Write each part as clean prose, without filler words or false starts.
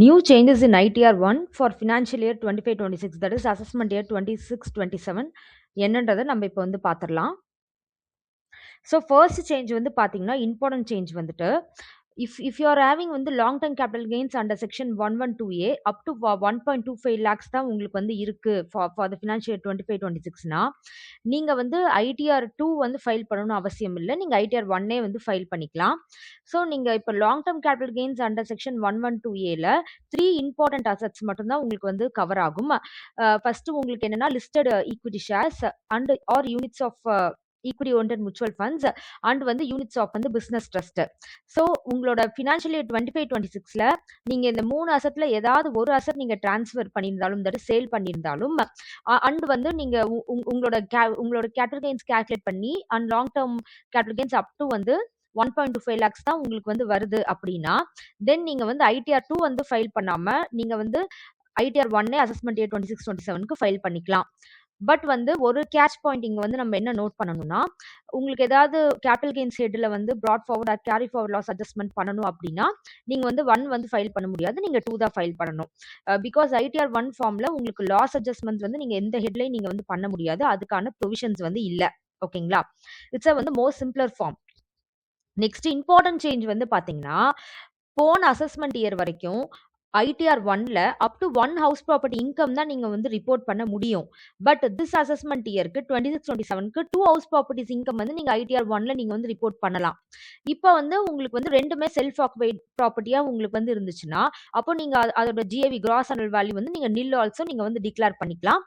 New changes in ITR 1 for financial year 25-26, that is assessment year 26-27 என்னன்றதை நம்ம இப்போ வந்து பார்த்துடலாம். ஸோ ஃபர்ஸ்ட் சேஞ்ச் வந்து பார்த்தீங்கன்னா இம்பார்ட்டன்ட் சேஞ்ச் வந்துட்டு if you are having வந்து long term capital gains under section 112A up to 1.25 lakhs தான் உங்களுக்கு வந்து இருக்கு ஃபார் த ஃபினான்ஷியல் 25-26னா நீங்கள் வந்து ஐடிஆர் 2 வந்து ஃபைல் பண்ணணும்னு அவசியம் இல்லை. நீங்கள் ஐடிஆர் 1ஏ வந்து ஃபைல் பண்ணிக்கலாம். ஸோ நீங்கள் இப்போ long term capital gains under section 112Aல 3 இம்பார்ட்டன்ட் அசட்ஸ் மட்டும்தான் உங்களுக்கு வந்து கவர் ஆகும். ஃபர்ஸ்ட் உங்களுக்கு என்னன்னா listed equity shares and or units of equity oriented mutual funds and வந்து யூனிட்ஸ் ஆஃப் வந்து பிஸ்னஸ் ட்ரஸ்ட். ஸோ உங்களோட ஃபினான்ஷியல் இயர் 25-26ல நீங்கள் இந்த 3 அசட்ல ஏதாவது ஒரு அசட் நீங்கள் டிரான்ஸ்ஃபர் பண்ணியிருந்தாலும் தட் சேல் பண்ணியிருந்தாலும் அண்ட் வந்து நீங்கள் உங்களோட கேபிட்டல் கெயின்ஸ் கேல்குலேட் பண்ணி and long term capital gains up to வந்து 1.25 lakhs தான் உங்களுக்கு வந்து வருது அப்படின்னா தென் நீங்கள் வந்து ஐடிஆர் 2 வந்து ஃபைல் பண்ணாமல் நீங்கள் வந்து ஐடிஆர் 1ஏ அசஸ்மெண்ட் இயர் 26-27க்கு ஃபைல் பண்ணிக்கலாம். பட் வந்து ஒரு கேட்ச் பாயிண்ட் இங்கே வந்து நம்ம என்ன நோட் பண்ணணும்னா உங்களுக்கு ஏதாவது கேபிட்டல் கெயின்ஸ் ஹெட்ல வந்து brought forward carry forward loss adjustment பண்ணணும் அப்படின்னா நீங்கள் வந்து 1 வந்து ஃபைல் பண்ண முடியாது, நீங்கள் 2 தான் ஃபைல் பண்ணணும். பிகாஸ் ஐடிஆர் 1 ஃபார்ம்ல உங்களுக்கு லாஸ் அட்ஜஸ்ட்மெண்ட்ஸ் வந்து நீங்கள் எந்த ஹெட்லையும் நீங்கள் வந்து பண்ண முடியாது, அதுக்கான ப்ரொவிஷன்ஸ் வந்து இல்லை. ஓகேங்களா? இட்ஸ் வந்து more simpler form. Next important change வந்து பார்த்தீங்கன்னா போன அசஸ்மெண்ட் இயர் வரைக்கும் ஐடிஆர் 1ல up to 1 house property income தான் நீங்கள் வந்து ரிப்போர்ட் பண்ண முடியும். பட் திஸ் அசஸ்மெண்ட் இயருக்கு 26-27க்கு 2 ஹவுஸ் ப்ராப்பர்ட்டிஸ் இன்கம் வந்து நீங்கள் ஐடிஆர் 1ல நீங்கள் வந்து ரிப்போர்ட் பண்ணலாம். இப்போ வந்து உங்களுக்கு வந்து ரெண்டுமே செல்ஃப் ஆக்குபைட் ப்ராப்பர்ட்டியாக உங்களுக்கு வந்து இருந்துச்சுன்னா அப்போ நீங்கள் அதோட ஜிஏவி கிராஸ் அனல் வேல்யூ வந்து நீங்கள் நில் ஆல்சோ நீங்கள் வந்து டிக்ளேர் பண்ணிக்கலாம்.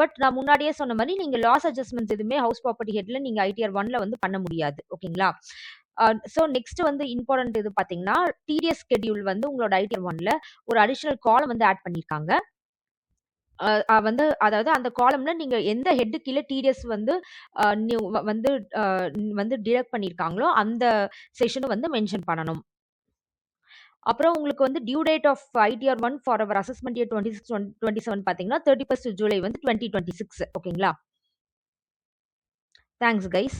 பட் நான் முன்னாடியே சொன்ன மாதிரி நீங்கள் லாஸ் அட்ஜஸ்ட்மெண்ட்ஸ் எதுவுமே ஹவுஸ் ப்ராப்பர்ட்டி ஹெட்ல நீங்கள் ஐடிஆர் 1ல வந்து பண்ண முடியாது. ஓகேங்களா? ஸோ நெக்ஸ்ட் வந்து இம்பார்ட்டன்ட் இது பார்த்தீங்கன்னா டிடிஎஸ் ஸ்கெடியூல் வந்து உங்களோட ஐடிஆர் 1ல ஒரு அடிஷனல் காலம் வந்து ஆட் பண்ணியிருக்காங்க. வந்து அதாவது அந்த காலம்ல நீங்க எந்த ஹெட் கீழே டிடிஎஸ் வந்து வந்து டிடக்ட் பண்ணியிருக்காங்களோ அந்த செஷனும் வந்து மென்ஷன் பண்ணணும். அப்புறம் உங்களுக்கு வந்து due date of ITR 1 for our assessment year 26-27 பார்த்தீங்கன்னா 31st ஜூலை வந்து 2026. ஓகேங்களா? Thanks guys.